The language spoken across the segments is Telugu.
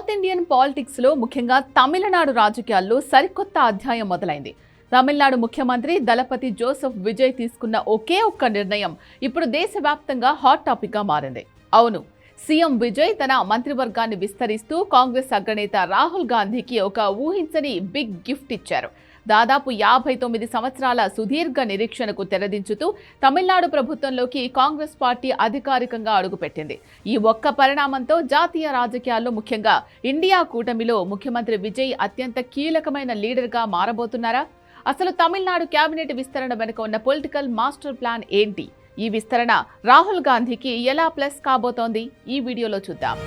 నార్త్ ఇండియన్ పాలిటిక్స్ లో ముఖ్యంగా తమిళనాడు రాజకీయాల్లో సరికొత్త అధ్యాయం మొదలైంది. తమిళనాడు ముఖ్యమంత్రి దళపతి జోసెఫ్ విజయ్ తీసుకున్న ఒకే ఒక్క నిర్ణయం ఇప్పుడు దేశవ్యాప్తంగా హాట్ టాపిక్ గా మారింది. అవును, సీఎం విజయ్ తన మంత్రివర్గాన్ని విస్తరిస్తూ కాంగ్రెస్ అగ్రనేత రాహుల్ గాంధీకి ఒక ఊహించని బిగ్ గిఫ్ట్ ఇచ్చారు. దాదాపు 59 సంవత్సరాల సుదీర్ఘ నిరీక్షణకు తెరదించుతూ తమిళనాడు ప్రభుత్వంలోకి కాంగ్రెస్ పార్టీ అధికారికంగా అడుగుపెట్టింది. ఈ ఒక్క పరిణామంతో జాతీయ రాజకీయాల్లో ముఖ్యంగా ఇండియా కూటమిలో ముఖ్యమంత్రి విజయ్ అత్యంత కీలకమైన లీడర్గా మారబోతున్నారా? అసలు తమిళనాడు కేబినెట్ విస్తరణ వెనుక ఉన్న పొలిటికల్ మాస్టర్ ప్లాన్ ఏంటి? ఈ విస్తరణ రాహుల్ గాంధీకి ఎలా ప్లస్ కాబోతోంది? ఈ వీడియోలో చూద్దాం.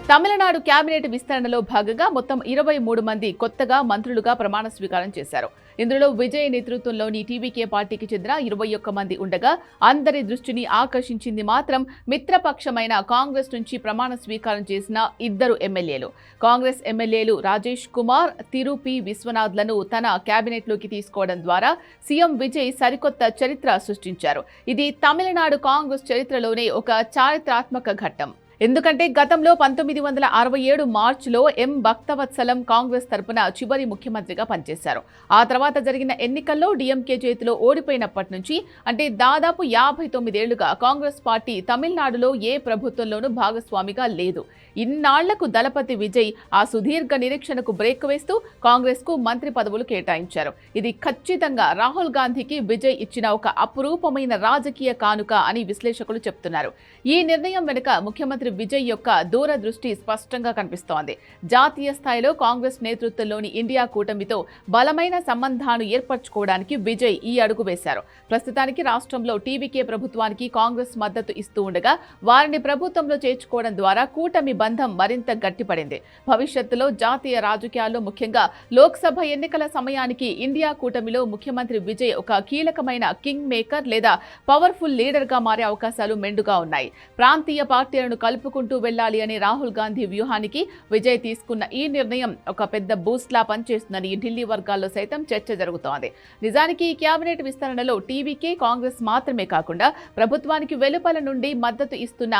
తమిళనాడు కేబినెట్ విస్తరణలో భాగంగా మొత్తం 23 మంది కొత్తగా మంత్రులుగా ప్రమాణ స్వీకారం చేశారు. ఇందులో విజయ్ నేతృత్వంలోని టీవీకే పార్టీకి చెందిన 21 మంది ఉండగా, అందరి దృష్టిని ఆకర్షించింది మాత్రం మిత్రపక్షమైన కాంగ్రెస్ నుంచి ప్రమాణ స్వీకారం చేసిన 2 ఎమ్మెల్యేలు. కాంగ్రెస్ ఎమ్మెల్యేలు రాజేష్ కుమార్, తిరుపి విశ్వనాథ్లను తన కేబినెట్లోకి తీసుకోవడం ద్వారా సీఎం విజయ్ సరికొత్త చరిత్ర సృష్టించారు. ఇది తమిళనాడు కాంగ్రెస్ చరిత్రలోనే ఒక చారిత్రాత్మక ఘట్టం. ఎందుకంటే గతంలో 1967 మార్చిలో ఎం భక్తవత్సలం కాంగ్రెస్ తరపున చివరి ముఖ్యమంత్రిగా పనిచేశారు. ఆ తర్వాత జరిగిన ఎన్నికల్లో డీఎంకే చేతిలో ఓడిపోయినప్పటి నుంచి, అంటే దాదాపు 59 ఏళ్లుగా కాంగ్రెస్ పార్టీ తమిళనాడులో ఏ ప్రభుత్వంలోనూ భాగస్వామిగా లేదు. ఇన్నాళ్లకు దళపతి విజయ్ ఆ సుదీర్ఘ నిరీక్షణకు బ్రేక్ వేస్తూ కాంగ్రెస్ కు మంత్రి పదవులు కేటాయించారు. ఇది ఖచ్చితంగా రాహుల్ గాంధీకి విజయ్ ఇచ్చిన ఒక అపురూపమైన రాజకీయ కానుక అని విశ్లేషకులు చెప్తున్నారు. ఈ నిర్ణయం వెనుక ముఖ్యమంత్రి విజయ్ యొక్క దూరదృష్టి స్పష్టంగా కనిపిస్తోంది. జాతీయ స్థాయిలో కాంగ్రెస్ నేతృత్వంలోని ఇండియా కూటమితో బలమైన సంబంధాలు ఏర్పరచుకోవడానికి విజయ్ ఈ అడుగు వేశారు. ప్రస్తుతానికి రాష్ట్రంలో టీవీకే ప్రభుత్వానికి కాంగ్రెస్ మద్దతు ఇస్తూ ఉండగా, వారిని ప్రభుత్వంలో చేర్చుకోవడం ద్వారా కూటమి బంధం మరింత గట్టిపడింది. భవిష్యత్తులో జాతీయ రాజకీయాల్లో ముఖ్యంగా లోక్సభ ఎన్నికల సమయానికి ఇండియా కూటమిలో ముఖ్యమంత్రి విజయ్ ఒక కీలకమైన కింగ్ మేకర్ లేదా పవర్ఫుల్ లీడర్ గా మారే అవకాశాలు మెండుగా ఉన్నాయి. ప్రాంతీయ పార్టీలను కలుపుకుంటూ వెళ్లాలి అనే రాహుల్ గాంధీ వ్యూహానికి విజయ్ తీసుకున్న ఈ నిర్ణయం ఒక పెద్ద బూస్ట్ లా పనిచేస్తుందని ఢిల్లీ వర్గాల్లో సైతం చర్చ జరుగుతోంది. నిజానికి ఈ కేబినెట్ విస్తరణలో టీవీకే, కాంగ్రెస్ మాత్రమే కాకుండా ప్రభుత్వానికి వెలుపల నుండి మద్దతు ఇస్తున్న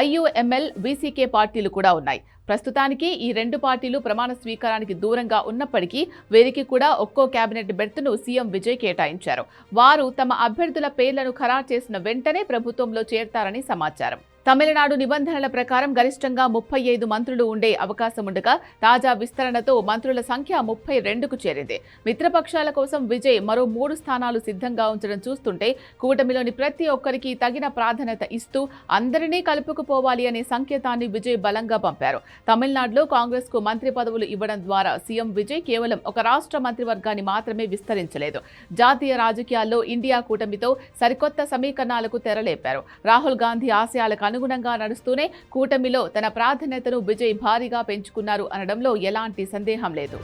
ఐయుఎంఎల్, వీసీకే పార్టీలు కూడా ఉన్నాయి. ప్రస్తుతానికి ఈ 2 పార్టీలు ప్రమాణ స్వీకారానికి దూరంగా ఉన్నప్పటికీ వీరికి కూడా ఒక్కో కేబినెట్ బెర్త్ను సీఎం విజయ్ కేటాయించారు. వారు తమ అభ్యర్థుల పేర్లను ఖరారు చేసిన వెంటనే ప్రభుత్వంలో చేరతారని సమాచారం. తమిళనాడు నిబంధనల ప్రకారం గరిష్టంగా 35 మంత్రులు ఉండే అవకాశం ఉండగా, తాజా విస్తరణతో మంత్రుల సంఖ్య 32కు చేరింది. మిత్రపక్షాల కోసం విజయ్ మరో 3 స్థానాలు సిద్ధంగా ఉంచడం చూస్తుంటే కూటమిలోని ప్రతి ఒక్కరికి తగిన ప్రాధాన్యత ఇస్తూ అందరినీ కలుపుకుపోవాలి అనే సంకేతాన్ని విజయ్ బలంగా పంపారు. తమిళనాడులో కాంగ్రెస్ కు మంత్రి పదవులు ఇవ్వడం ద్వారా సీఎం విజయ్ కేవలం ఒక రాష్ట్ర మంత్రివర్గాన్ని మాత్రమే విస్తరించలేదు, జాతీయ రాజకీయాల్లో ఇండియా కూటమితో సరికొత్త సమీకరణాలకు తెరలేపారు. రాహుల్ గాంధీ ఆశయాలకు అనుగుణంగా నడుస్తూనే కూటమిలో తన ప్రాధాన్యతను విజయ్ భారీగా పెంచుకున్నారు అనడంలో ఎలాంటి సందేహం లేదు.